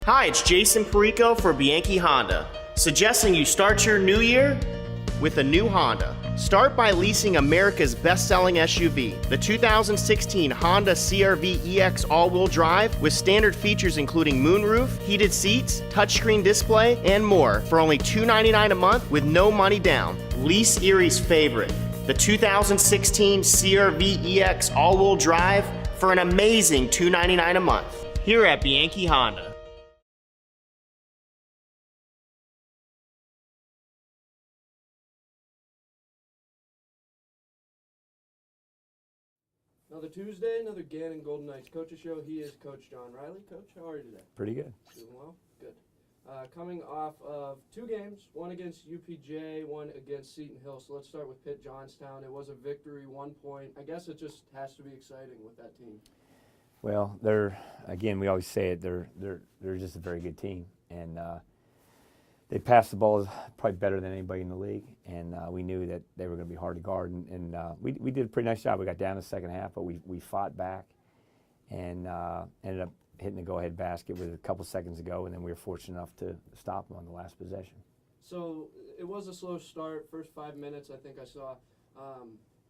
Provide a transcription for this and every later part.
Hi, it's Jason Perico for Bianchi Honda, suggesting you start your new year with a new Honda. Start by leasing America's best-selling SUV, the 2016 Honda CR-V EX all-wheel drive with standard features including moonroof, heated seats, touchscreen display, and more for only $299 a month with no money down. Lease Erie's favorite, the 2016 CR-V EX all-wheel drive for an amazing $299 a month here at Bianchi Honda. Another Tuesday, another Gannon Golden Knights Coaches Show. He is Coach John Reilly. Coach, how are you today? Pretty good. Doing well? Good. Coming off of two games, one against UPJ, one against Seton Hill. So let's start with Pitt Johnstown. It was a victory, 1 point. I guess it just has to be exciting with that team. Well, we always say it, they're just a very good team. And they passed the ball probably better than anybody in the league. And we knew that they were going to be hard to guard. And we did a pretty nice job. We got down in the second half, but we fought back and ended up hitting the go-ahead basket with a couple seconds to go. And then we were fortunate enough to stop them on the last possession. So it was a slow start. First 5 minutes, I think I saw.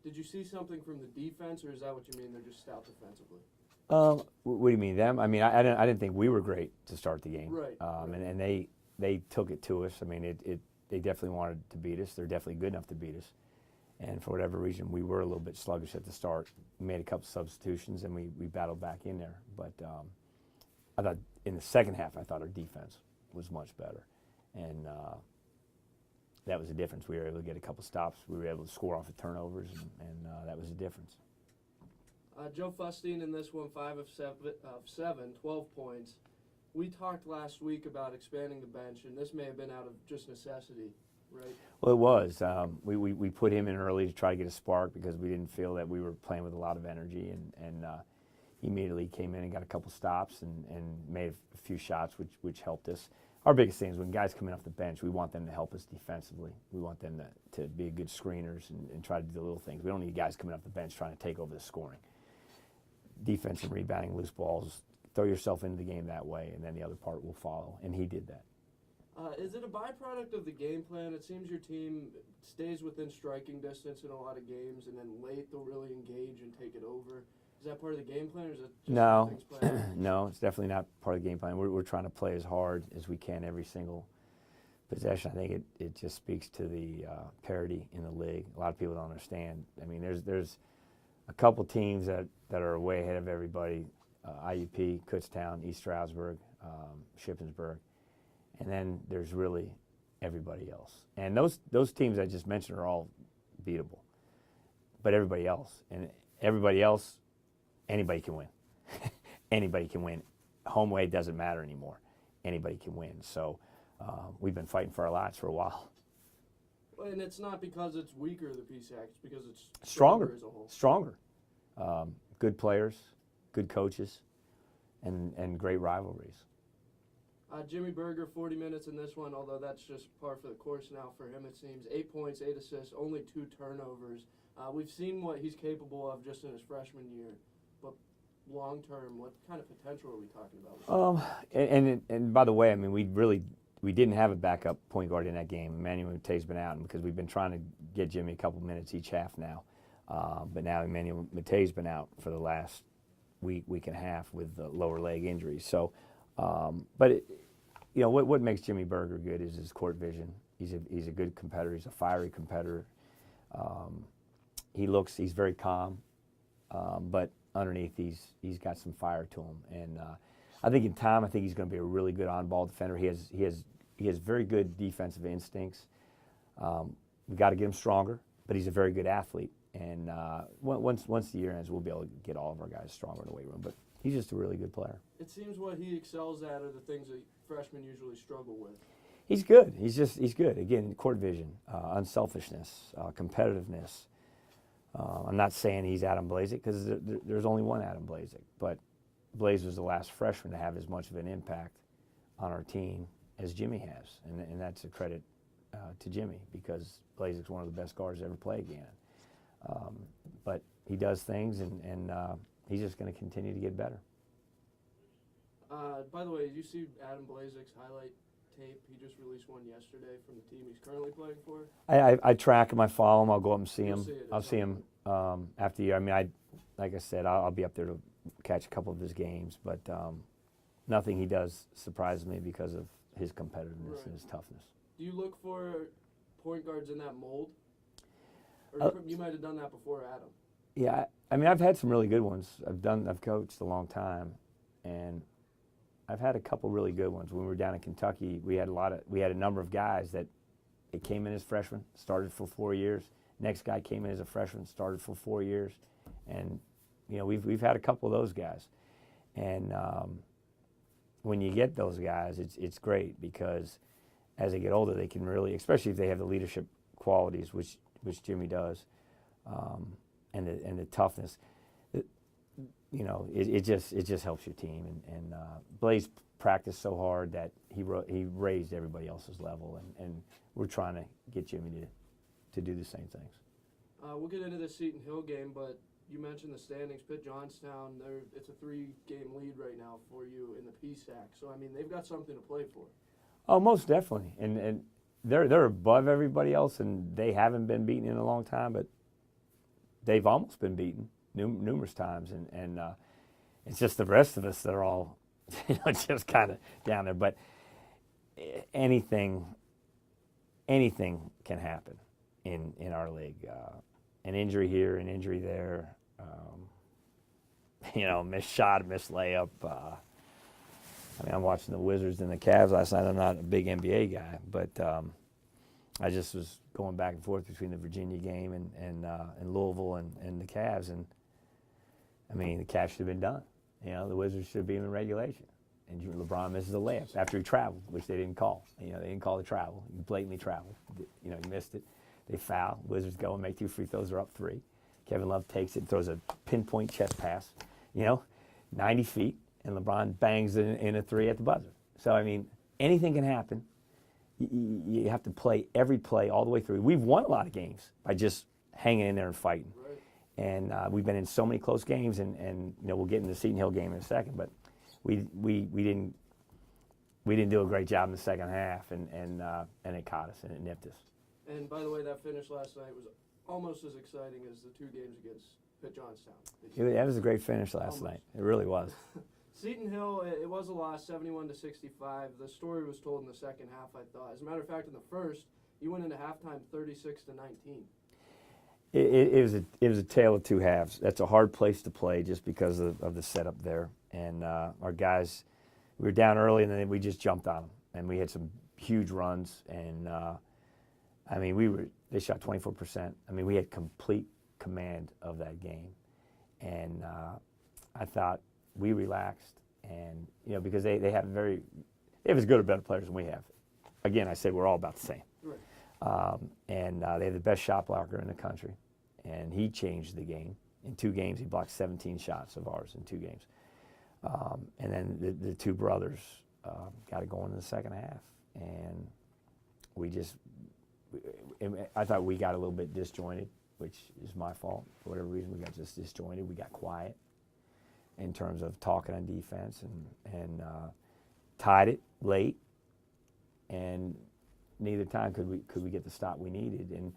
Did you see something from the defense, or is that what you mean? They're just stout defensively? What do you mean, them? I mean, I didn't think we were great to start the game. Right. Right. And they took it to us. I mean, they definitely wanted to beat us. They're definitely good enough to beat us. And for whatever reason, we were a little bit sluggish at the start. We made a couple substitutions, and we battled back in there. But I thought in the second half, I thought our defense was much better. And that was the difference. We were able to get a couple stops. We were able to score off of turnovers, and that was the difference. Joe Fustine in this one, 5 of 7, 12 points. We talked last week about expanding the bench, and this may have been out of just necessity, right? Well, it was. We put him in early to try to get a spark because we didn't feel that we were playing with a lot of energy, and he immediately came in and got a couple stops and made a few shots, which helped us. Our biggest thing is when guys come in off the bench, we want them to help us defensively. We want them to be good screeners and try to do the little things. We don't need guys coming off the bench trying to take over the scoring. Defense and rebounding, loose balls, throw yourself into the game that way, and then the other part will follow, and he did that. Is it a byproduct of the game plan? It seems your team stays within striking distance in a lot of games, and then late they'll really engage and take it over. Is that part of the game plan, or is it just No, things planned? no, it's definitely not part of the game plan. We're trying to play as hard as we can every single possession. I think it just speaks to the parity in the league. A lot of people don't understand. I mean, there's a couple teams that are way ahead of everybody, IUP, Kutztown, East Stroudsburg, Shippensburg, and then there's really everybody else. And those teams I just mentioned are all beatable, but everybody else, anybody can win. Anybody can win. Home way doesn't matter anymore. Anybody can win. So we've been fighting for our lives for a while. And it's not because it's weaker, the PSAC, it's because it's Stronger as a whole. Stronger. Good players, good coaches, and great rivalries. Jimmy Berger, 40 minutes in this one, although that's just par for the course now for him, it seems. 8 points, 8 assists, only 2 turnovers. We've seen what he's capable of just in his freshman year, but long term, what kind of potential are we talking about? And by the way, I mean, we didn't have a backup point guard in that game. Emmanuel Matei's been out, and because we've been trying to get Jimmy a couple minutes each half now. But now Emmanuel Matei's been out for the last week and a half with lower leg injuries. So, what makes Jimmy Berger good is his court vision. He's a good competitor. He's a fiery competitor. He's very calm, but underneath he's got some fire to him. And I think in time, he's going to be a really good on-ball defender. He has very good defensive instincts. We got to get him stronger, but he's a very good athlete. And once the year ends, we'll be able to get all of our guys stronger in the weight room. But he's just a really good player. It seems what he excels at are the things that freshmen usually struggle with. He's good. He's good. Again, court vision, unselfishness, competitiveness. I'm not saying he's Adam Blazik because there's only one Adam Blazik. But Blaze was the last freshman to have as much of an impact on our team as Jimmy has. And that's a credit to Jimmy because Blazik's one of the best guards to ever play Gannon. But he does things, and he's just going to continue to get better. By the way, did you see Adam Blazek's highlight tape? He just released one yesterday from the team he's currently playing for. I track him, I follow him, I'll go up and see You'll him. see it. I'll see him after the year. I mean, like I said, I'll be up there to catch a couple of his games, but nothing he does surprises me because of his competitiveness Right. and his toughness. Do you look for point guards in that mold? Or you might have done that before Adam. Yeah, I mean, I've had some really good ones. I've coached a long time, and I've had a couple really good ones. When we were down in Kentucky, we had a number of guys that it came in as freshmen, started for 4 years. Next guy came in as a freshman, started for 4 years, and you know we've had a couple of those guys. And when you get those guys, it's great because as they get older, they can really, especially if they have the leadership qualities, which Jimmy does, and the toughness. You know, it just helps your team. And Blaze practiced so hard that he raised everybody else's level, and we're trying to get Jimmy to do the same things. We'll get into the Seton Hill game, but you mentioned the standings. Pitt Johnstown, it's a 3-game lead right now for you in the PSAC. So I mean, they've got something to play for. Oh, most definitely, and they're above everybody else, and they haven't been beaten in a long time, but they've almost been beaten numerous times, and it's just the rest of us that are all just kind of down there. But anything can happen in our league. An injury here, an injury there, missed shot, missed layup. I mean, I'm watching the Wizards and the Cavs last night. I'm not a big NBA guy, but I just was going back and forth between the Virginia game and Louisville and the Cavs, and I mean, the Cavs should have been done. You know, the Wizards should have been in regulation, and LeBron misses a layup after he traveled, which they didn't call. You know, they didn't call the travel. He blatantly traveled. You know, he missed it. They foul. Wizards go and make 2 free throws. They're up 3. Kevin Love takes it, throws a pinpoint chest pass, 90 feet, and LeBron bangs in a 3 at the buzzer. So, I mean, anything can happen. You have to play every play all the way through. We've won a lot of games by just hanging in there and fighting. Right. And we've been in so many close games, and we'll get into the Seton Hill game in a second, but we didn't do a great job in the second half, and it caught us and it nipped us. And by the way, that finish last night was almost as exciting as the 2 games against Pitt Johnstown. That was a great finish last night. It really was. Seton Hill, it was a loss, 71-65. The story was told in the second half, I thought. As a matter of fact, in the first, you went into halftime 36-19. It was a tale of 2 halves. That's a hard place to play just because of the setup there. And our guys, we were down early, and then we just jumped on them. And we had some huge runs. And, I mean, they shot 24%. I mean, we had complete command of that game. And I thought we relaxed. And, because they have as good or better players than we have. Again, I say we're all about the same. Right. And they have the best shot blocker in the country. And he changed the game. In 2 games, he blocked 17 shots of ours in 2 games. And then the 2 brothers got it going in the second half. And I thought we got a little bit disjointed, which is my fault. For whatever reason, we got just disjointed. We got quiet in terms of talking on defense and tied it late. And neither time could we get the stop we needed. And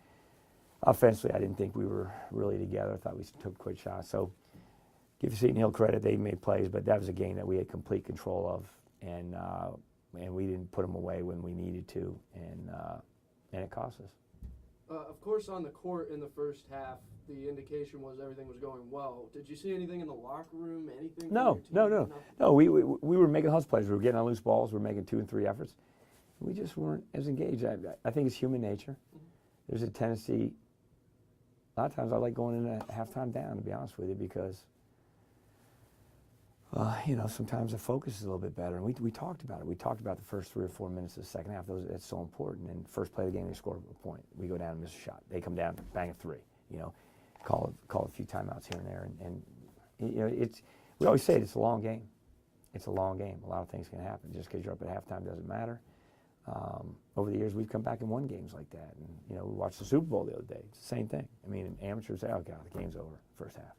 offensively, I didn't think we were really together. I thought we took quick shots. So give Seton Hill credit. They made plays, but that was a game that we had complete control of. And we didn't put them away when we needed to. And it cost us. Of course, on the court in the first half, the indication was everything was going well. Did you see anything in the locker room? Anything? No. We were making hustle plays. We were getting on loose balls. We were making 2 and 3 efforts. We just weren't as engaged. I think it's human nature. There's a tendency. A lot of times I like going in at halftime down, to be honest with you, because sometimes the focus is a little bit better. And we talked about it. We talked about the first 3 or 4 minutes of the second half. That's so important. And first play of the game, they score a point. We go down and miss a shot. They come down, bang a 3. Call a few timeouts here and there. And we always say it's a long game. It's a long game. A lot of things can happen. Just because you're up at halftime doesn't matter. Over the years, we've come back and won games like that. And, we watched the Super Bowl the other day. It's the same thing. I mean, amateurs say, oh, God, the game's over, first half.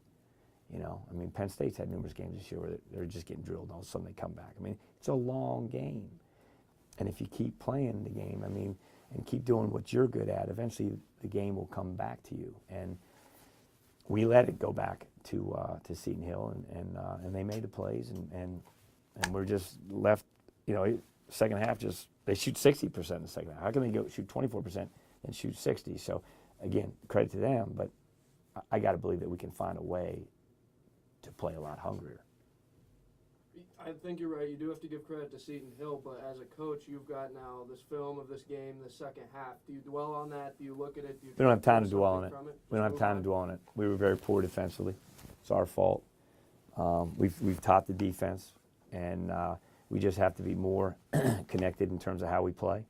You know, I mean, Penn State's had numerous games this year where they're just getting drilled, and all of a sudden they come back. I mean, it's a long game. And if you keep playing the game, I mean, and keep doing what you're good at, eventually the game will come back to you. And we let it go back to Seton Hill, and they made the plays, and we're just left, you know, second half they shoot 60% in the second half. How can they shoot 24% and shoot 60? So, again, credit to them, but I got to believe that we can find a way to play a lot hungrier. I think you're right. You do have to give credit to Seton Hill, but as a coach, you've got now this film of this game, the second half. Do you dwell on that? Do you look at it? Do you We don't have time to take dwell on it. something from We don't have time to dwell on it. We were very poor defensively. It's our fault. We've topped the defense, and we just have to be more connected in terms of how we play.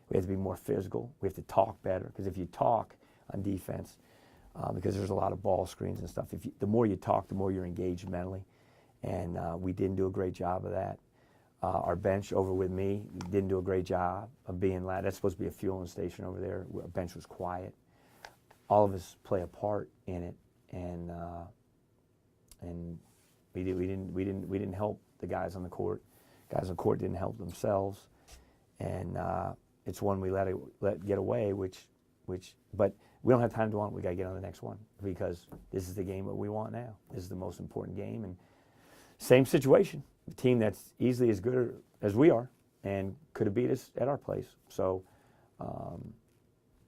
We have to be more physical. We have to talk better, because if you talk on defense, because there's a lot of ball screens and stuff, the more you talk, the more you're engaged mentally. And we didn't do a great job of that. Our bench over with me didn't do a great job of being loud. That's supposed to be a fueling station over there. Our bench was quiet. All of us play a part in it, and we didn't help the guys on the court. Guys on the court didn't help themselves, and it's one we let get away. But we don't have time to do it. We got to get on the next one, because this is the game that we want now. This is the most important game, and same situation. A team that's easily as good as we are and could have beat us at our place. So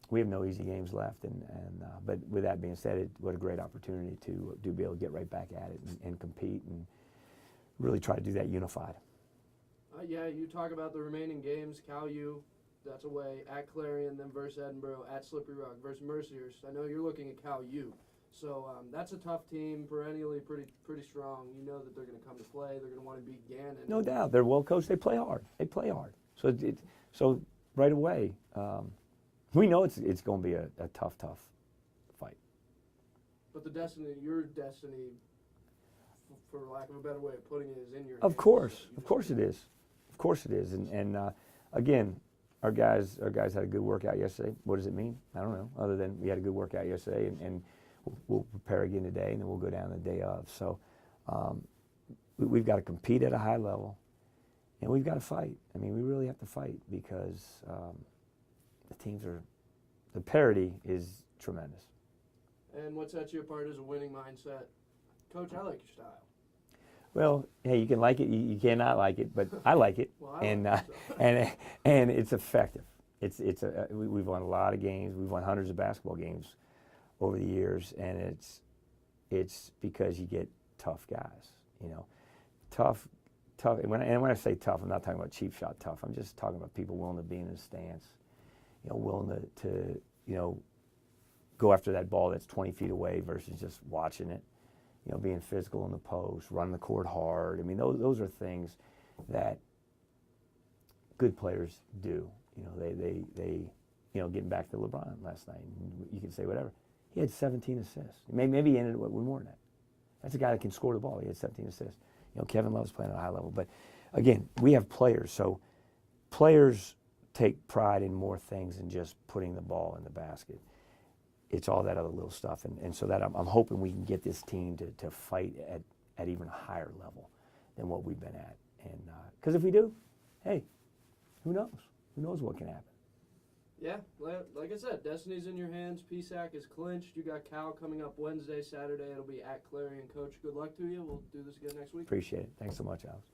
we have no easy games left. But with that being said, what a great opportunity to be able to get right back at it and compete and really try to do that unified. Yeah, you talk about the remaining games. Cal U, that's away. At Clarion, then versus Edinburgh. At Slippery Rock versus Merciers. I know you're looking at Cal U. So that's a tough team, perennially pretty strong. You know that they're going to come to play. They're going to want to beat Gannon. No doubt. They're well coached. They play hard. So so right away, we know it's going to be a tough fight. But your destiny, for lack of a better way of putting it, is in your hands. Of course it is. And again, our guys had a good workout yesterday. What does it mean? I don't know. Other than we had a good workout yesterday, and we'll prepare again today, and then we'll go down the day of. So we've got to compete at a high level, and we've got to fight. I mean, we really have to fight, because the parity is tremendous. And what sets you apart is a winning mindset. Coach, I like your style. Well, hey, you can like it, you cannot like it, but I like it, Well, and it's effective. We've won a lot of games. We've won hundreds of basketball games over the years, and it's because you get tough guys, you know, tough. And when I say tough, I'm not talking about cheap shot tough. I'm just talking about people willing to be in the stance, you know, willing to you know, go after that ball that's 20 feet away versus just watching it, you know, being physical in the post, running the court hard. I mean, those are things that good players do. You know, they you know, getting back to LeBron last night, you can say whatever. He had 17 assists. Maybe he ended with more than that. That's a guy that can score the ball. He had 17 assists. You know, Kevin Love's playing at a high level. But again, we have players. So players take pride in more things than just putting the ball in the basket. It's all that other little stuff. And so that I'm hoping we can get this team to fight at even a higher level than what we've been at. And because if we do, hey, who knows? Who knows what can happen? Yeah, like I said, destiny's in your hands. PSAC is clinched. You got Cal coming up Wednesday, Saturday. It'll be at Clarion. Coach, good luck to you. We'll do this again next week. Appreciate it. Thanks so much, Alex.